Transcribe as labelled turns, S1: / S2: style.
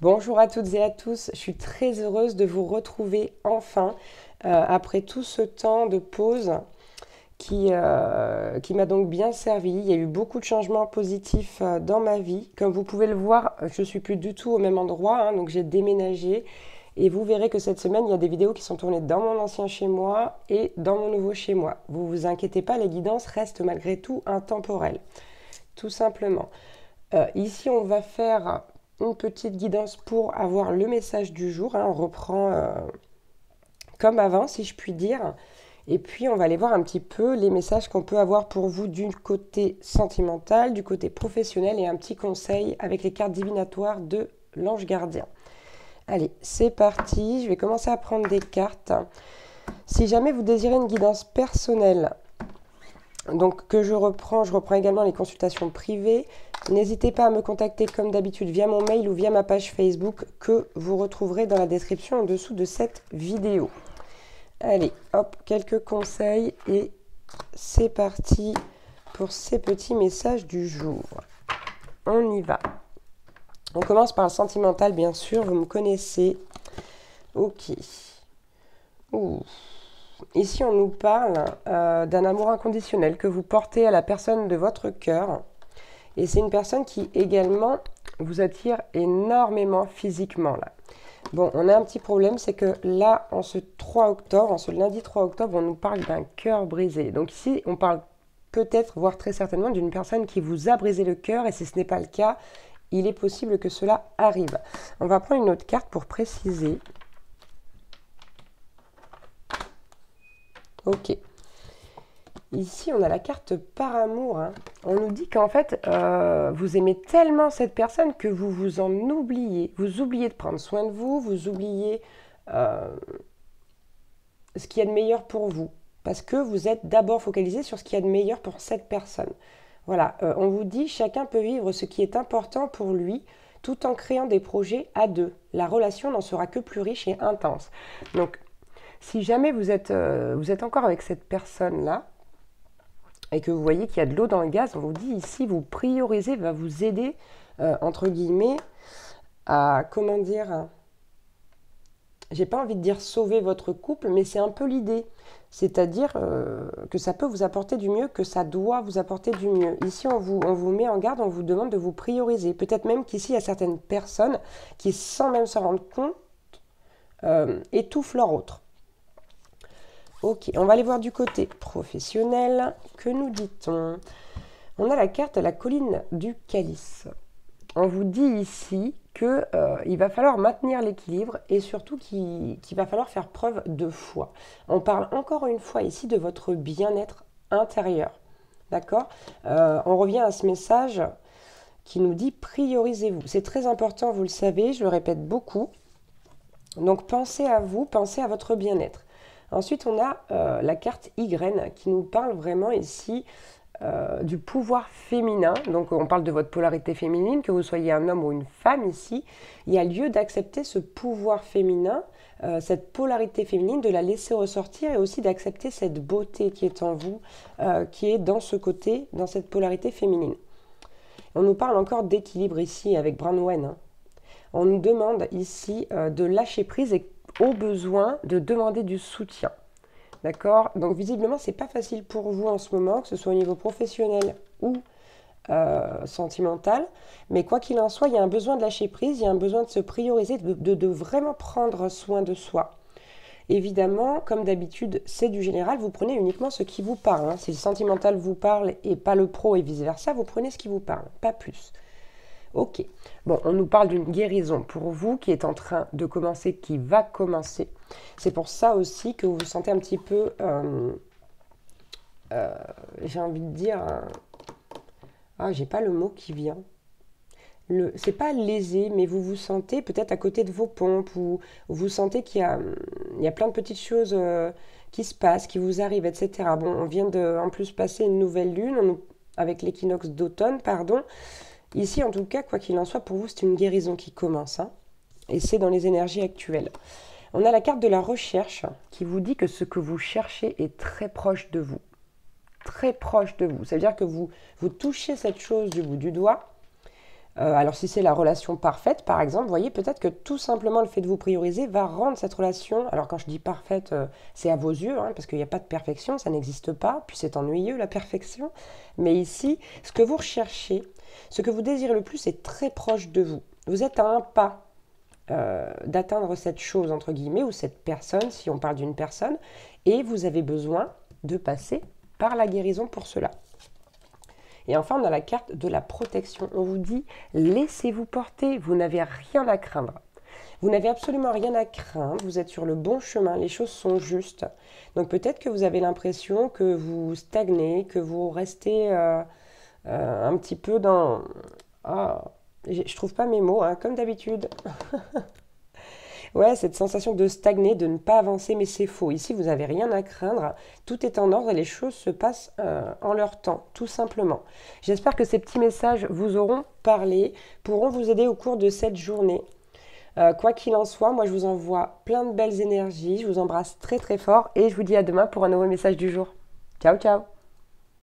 S1: Bonjour à toutes et à tous, je suis très heureuse de vous retrouver enfin après tout ce temps de pause qui m'a donc bien servi. Il y a eu beaucoup de changements positifs dans ma vie. Comme vous pouvez le voir, je ne suis plus du tout au même endroit, hein, donc j'ai déménagé. Et vous verrez que cette semaine, il y a des vidéos qui sont tournées dans mon ancien chez moi et dans mon nouveau chez moi. Vous vous inquiétez pas, les guidances restent malgré tout intemporelles, tout simplement. Ici, on va faire une petite guidance pour avoir le message du jour, hein. On reprend comme avant, si je puis dire. Et puis, on va aller voir un petit peu les messages qu'on peut avoir pour vous du côté sentimental, du côté professionnel et un petit conseil avec les cartes divinatoires de l'ange gardien. Allez, c'est parti. Je vais commencer à prendre des cartes. Si jamais vous désirez une guidance personnelle, donc que je reprends également les consultations privées. N'hésitez pas à me contacter comme d'habitude via mon mail ou via ma page Facebook que vous retrouverez dans la description en dessous de cette vidéo. Allez, hop, quelques conseils et c'est parti pour ces petits messages du jour. On y va. On commence par le sentimental, bien sûr, vous me connaissez. Ok. Ouh. Ici, on nous parle d'un amour inconditionnel que vous portez à la personne de votre cœur. Et c'est une personne qui également vous attire énormément physiquement. Là. Bon, on a un petit problème, c'est que là, en ce 3 octobre, en ce lundi 3 octobre, on nous parle d'un cœur brisé. Donc ici, on parle peut-être, voire très certainement, d'une personne qui vous a brisé le cœur. Et si ce n'est pas le cas, il est possible que cela arrive. On va prendre une autre carte pour préciser. Ok. Ici, on a la carte par amour. Hein. On nous dit qu'en fait, vous aimez tellement cette personne que vous vous en oubliez. Vous oubliez de prendre soin de vous, vous oubliez ce qu'il y a de meilleur pour vous. Parce que vous êtes d'abord focalisé sur ce qu'il y a de meilleur pour cette personne. Voilà, on vous dit chacun peut vivre ce qui est important pour lui tout en créant des projets à deux. La relation n'en sera que plus riche et intense. Donc, si jamais vous êtes encore avec cette personne-là, et que vous voyez qu'il y a de l'eau dans le gaz, on vous dit ici, vous priorisez, va vous aider, entre guillemets, à, comment dire, j'ai pas envie de dire sauver votre couple, mais c'est un peu l'idée. C'est-à-dire que ça peut vous apporter du mieux, que ça doit vous apporter du mieux. Ici, on vous met en garde, on vous demande de vous prioriser. Peut-être même qu'ici, il y a certaines personnes qui, sans même s'en rendre compte, étouffent leur autre. Ok, on va aller voir du côté professionnel. Que nous dit-on? On a la carte la colline du calice. On vous dit ici qu'il va falloir maintenir l'équilibre et surtout qu'il va falloir faire preuve de foi. On parle encore une fois ici de votre bien-être intérieur. D'accord? On revient à ce message qui nous dit priorisez-vous. C'est très important, vous le savez, je le répète beaucoup. Donc pensez à vous, pensez à votre bien-être. Ensuite, on a la carte Y qui nous parle vraiment ici du pouvoir féminin. Donc, on parle de votre polarité féminine, que vous soyez un homme ou une femme ici. Il y a lieu d'accepter ce pouvoir féminin, cette polarité féminine, de la laisser ressortir et aussi d'accepter cette beauté qui est en vous, qui est dans ce côté, dans cette polarité féminine. On nous parle encore d'équilibre ici avec Branwen. Hein. On nous demande ici de lâcher prise et au besoin de demander du soutien. D'accord? Donc visiblement, c'est pas facile pour vous en ce moment, que ce soit au niveau professionnel ou sentimental. Mais quoi qu'il en soit, il y a un besoin de lâcher prise, il y a un besoin de se prioriser, de vraiment prendre soin de soi. Évidemment, comme d'habitude, c'est du général, vous prenez uniquement ce qui vous parle. Hein. Si le sentimental vous parle et pas le pro et vice-versa, vous prenez ce qui vous parle, pas plus. Ok, bon, on nous parle d'une guérison pour vous qui est en train de commencer, qui va commencer. C'est pour ça aussi que vous vous sentez un petit peu, j'ai envie de dire, ah, j'ai pas le mot qui vient. C'est pas lésé, mais vous vous sentez peut-être à côté de vos pompes, ou vous sentez qu'il y a plein de petites choses qui se passent, qui vous arrivent, etc. Bon, on vient de, en plus, passer une nouvelle lune, avec l'équinoxe d'automne, pardon. Ici, en tout cas, quoi qu'il en soit, pour vous, c'est une guérison qui commence. Hein, et c'est dans les énergies actuelles. On a la carte de la recherche qui vous dit que ce que vous cherchez est très proche de vous. Très proche de vous. Ça veut dire que vous touchez cette chose du bout du doigt. Alors si c'est la relation parfaite, par exemple, vous voyez, peut-être que tout simplement le fait de vous prioriser va rendre cette relation, alors quand je dis parfaite, c'est à vos yeux, hein, parce qu'il n'y a pas de perfection, ça n'existe pas, puis c'est ennuyeux la perfection, mais ici, ce que vous recherchez, ce que vous désirez le plus est très proche de vous. Vous êtes à un pas d'atteindre cette chose, entre guillemets, ou cette personne, si on parle d'une personne, et vous avez besoin de passer par la guérison pour cela. Et enfin, on a la carte de la protection. On vous dit, laissez-vous porter, vous n'avez rien à craindre. Vous n'avez absolument rien à craindre, vous êtes sur le bon chemin, les choses sont justes. Donc peut-être que vous avez l'impression que vous stagnez, que vous restez un petit peu dans... Ah, je trouve pas mes mots, hein, comme d'habitude. Ouais, cette sensation de stagner, de ne pas avancer, mais c'est faux. Ici, vous n'avez rien à craindre. Tout est en ordre et les choses se passent en leur temps, tout simplement. J'espère que ces petits messages vous auront parlé, pourront vous aider au cours de cette journée. Quoi qu'il en soit, moi, je vous envoie plein de belles énergies. Je vous embrasse très très fort et je vous dis à demain pour un nouveau message du jour. Ciao, ciao!